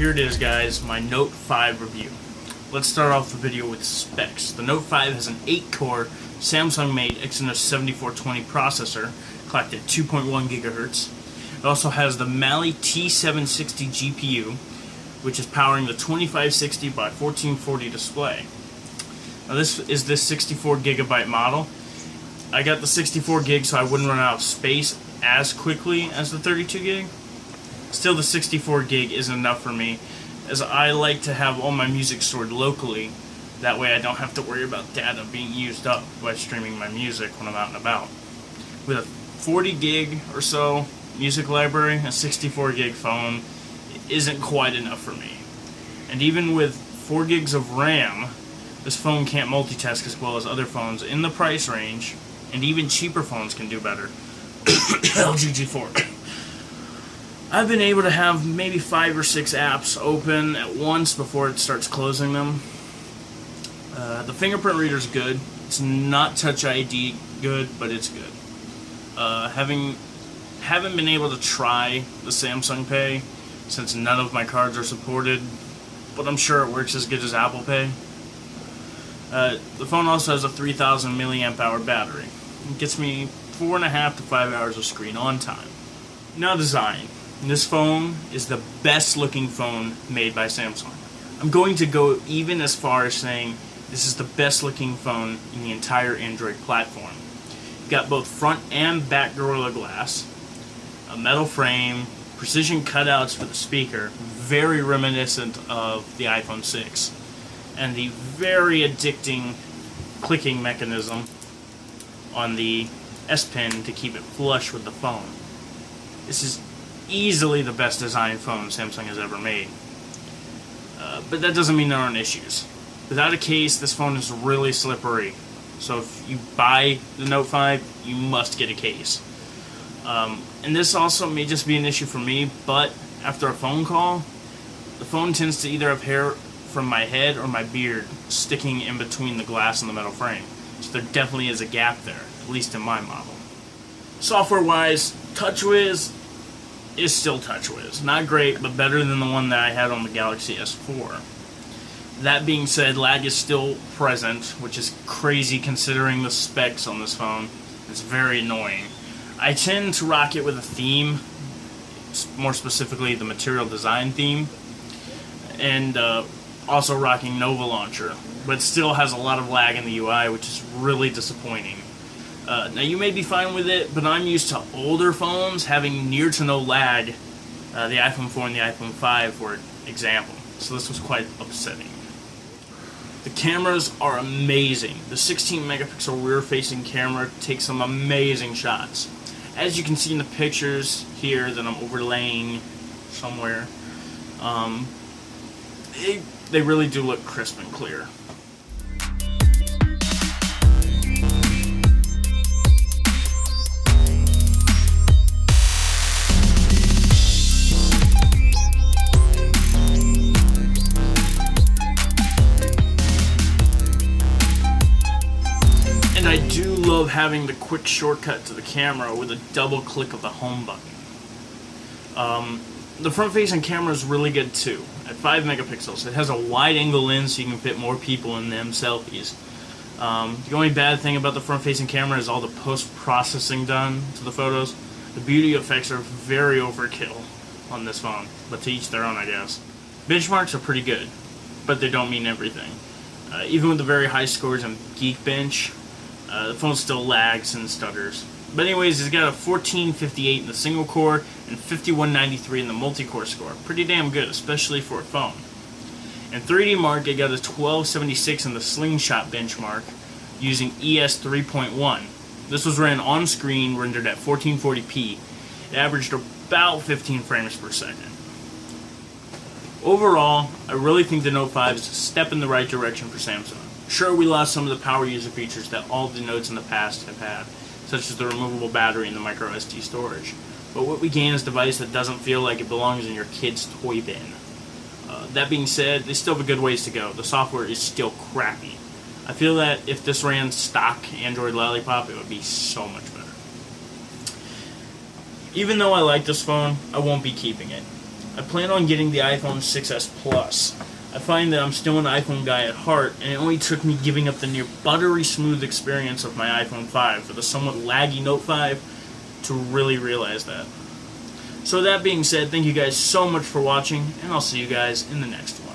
here it is, guys, my Note 5 review. Let's start off the video with specs. The Note 5 has an 8-core Samsung-made Exynos 7420 processor, clocked at 2.1 GHz. It also has the Mali T760 GPU, which is powering the 2560 by 1440 display. Now this is this 64 GB model. I got the 64 gig so I wouldn't run out of space as quickly as the 32 gig. Still, the 64 gig isn't enough for me, as I like to have all my music stored locally. That way I don't have to worry about data being used up by streaming my music when I'm out and about. With a 40 gig or so music library, a 64 gig phone isn't quite enough for me. And even with 4 gigs of RAM, this phone can't multitask as well as other phones in the price range, and even cheaper phones can do better. LG G4. I've been able to have maybe 5 or 6 apps open at once before it starts closing them. The fingerprint reader is good. It's not Touch ID good, but it's good. Haven't been able to try the Samsung Pay since none of my cards are supported, but I'm sure it works as good as Apple Pay. The phone also has a 3000 milliamp hour battery. It gets me 4.5 to 5 hours of screen on time. Now, design. This phone is the best looking phone made by Samsung. I'm going to go even as far as saying this is the best looking phone in the entire Android platform. You've got both front and back Gorilla Glass, a metal frame, precision cutouts for the speaker, very reminiscent of the iPhone 6, and the very addicting clicking mechanism on the S Pen to keep it flush with the phone. This is easily the best designed phone Samsung has ever made. But that doesn't mean there aren't issues. Without a case, this phone is really slippery. So if you buy the Note 5, you must get a case. And this also may just be an issue for me, but after a phone call, the phone tends to either have hair from my head or my beard sticking in between the glass and the metal frame. So there definitely is a gap there, at least in my model. Software-wise, TouchWiz is still TouchWiz. Not great, but better than the one that I had on the Galaxy S4. That being said, lag is still present, which is crazy considering the specs on this phone. It's very annoying. I tend to rock it with a theme, more specifically the material design theme, and also rocking Nova Launcher, but still has a lot of lag in the UI, which is really disappointing. Now, you may be fine with it, but I'm used to older phones having near to no lag. The iPhone 4 and the iPhone 5 for example. So this was quite upsetting. The cameras are amazing. The 16 megapixel rear-facing camera takes some amazing shots. As you can see in the pictures here that I'm overlaying somewhere, they really do look crisp and clear. And I do love having the quick shortcut to the camera with a double click of the home button. The front-facing camera is really good too, at 5 megapixels. It has a wide-angle lens so you can fit more people in them selfies. The only bad thing about the front-facing camera is all the post-processing done to the photos. The beauty effects are very overkill on this phone, but to each their own, I guess. Benchmarks are pretty good, but they don't mean everything. Even with the very high scores on Geekbench, the phone still lags and stutters. But anyways, it's got a 1458 in the single core and 5193 in the multi-core score. Pretty damn good, especially for a phone. In 3D Mark, it got a 1276 in the Slingshot benchmark using ES 3.1. This was ran on screen, rendered at 1440p. It averaged about 15 frames per second. Overall, I really think the Note 5 is a step in the right direction for Samsung. Sure, we lost some of the power user features that all the Notes in the past have had, such as the removable battery and the micro SD storage. But what we gain is a device that doesn't feel like it belongs in your kid's toy bin. That being said, they still have a good ways to go. The software is still crappy. I feel that if this ran stock Android Lollipop, it would be so much better. Even though I like this phone, I won't be keeping it. I plan on getting the iPhone 6s Plus. I find that I'm still an iPhone guy at heart, and it only took me giving up the near buttery smooth experience of my iPhone 5 for the somewhat laggy Note 5 to really realize that. So that being said, thank you guys so much for watching, and I'll see you guys in the next one.